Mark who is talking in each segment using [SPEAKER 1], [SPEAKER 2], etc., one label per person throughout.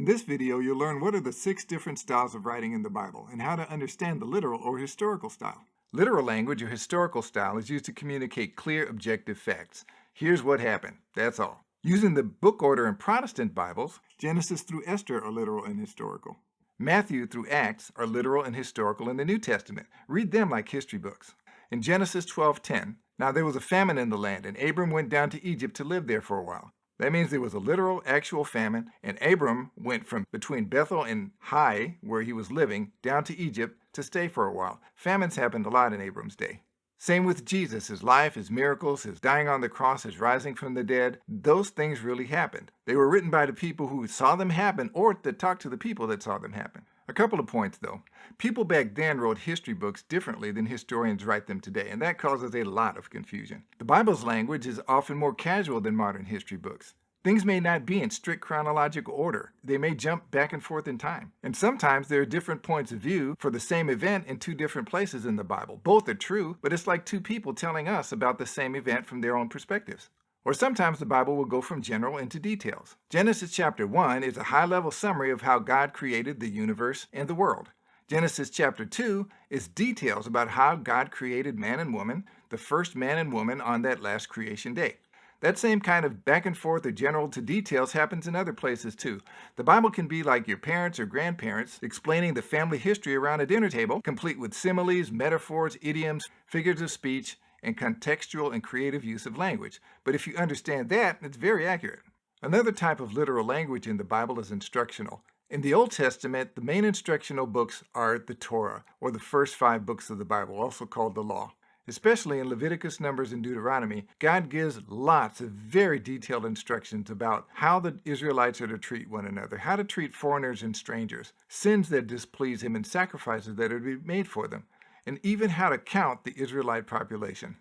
[SPEAKER 1] this video, you'll learn what are the 6 different styles of writing in the Bible and how to understand the literal or historical style. Literal language or historical style is used to communicate clear, objective facts. Here's what happened. That's all. Using the book order in Protestant Bibles, Genesis through Esther are literal and historical. Matthew through Acts are literal and historical in the New Testament. Read them like history books. In Genesis 12:10, now there was a famine in the land, and Abram went down to Egypt to live there for a while. That means there was a literal, actual famine, and Abram went from between Bethel and Hai, where he was living, down to Egypt to stay for a while. Famines happened a lot in Abram's day. Same with Jesus, his life, his miracles, his dying on the cross, his rising from the dead. Those things really happened. They were written by the people who saw them happen or that talked to the people that saw them happen. A couple of points, though. People back then wrote history books differently than historians write them today, and that causes a lot of confusion. The Bible's language is often more casual than modern history books. Things may not be in strict chronological order. They may jump back and forth in time. And sometimes there are different points of view for the same event in 2 different places in the Bible. Both are true, but it's like 2 people telling us about the same event from their own perspectives. Or sometimes the Bible will go from general into details. Genesis chapter 1 is a high-level summary of how God created the universe and the world. Genesis chapter 2 is details about how God created man and woman, the first man and woman on that last creation day. That same kind of back and forth or general to details happens in other places too. The Bible can be like your parents or grandparents explaining the family history around a dinner table, complete with similes, metaphors, idioms, figures of speech, and contextual and creative use of language. But if you understand that, it's very accurate. Another type of literal language in the Bible is instructional. In the Old Testament, the main instructional books are the Torah, or the first 5 books of the Bible, also called the Law. Especially in Leviticus, Numbers, and Deuteronomy, God gives lots of very detailed instructions about how the Israelites are to treat one another, how to treat foreigners and strangers, sins that displease Him, and sacrifices that are to be made for them, and even how to count the Israelite population.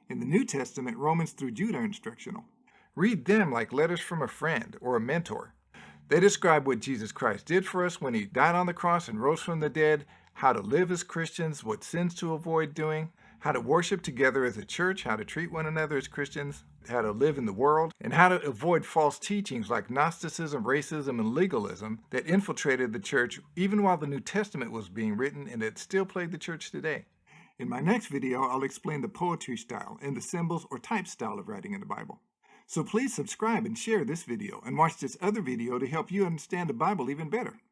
[SPEAKER 1] In the New Testament, Romans through Jude are instructional. Read them like letters from a friend or a mentor. They describe what Jesus Christ did for us when He died on the cross and rose from the dead, how to live as Christians, what sins to avoid doing, how to worship together as a church, how to treat one another as Christians, how to live in the world, and how to avoid false teachings like Gnosticism, racism, and legalism that infiltrated the church even while the New Testament was being written and that still plague the church today. In my next video, I'll explain the poetry style and the symbols or type style of writing in the Bible. So please subscribe and share this video and watch this other video to help you understand the Bible even better.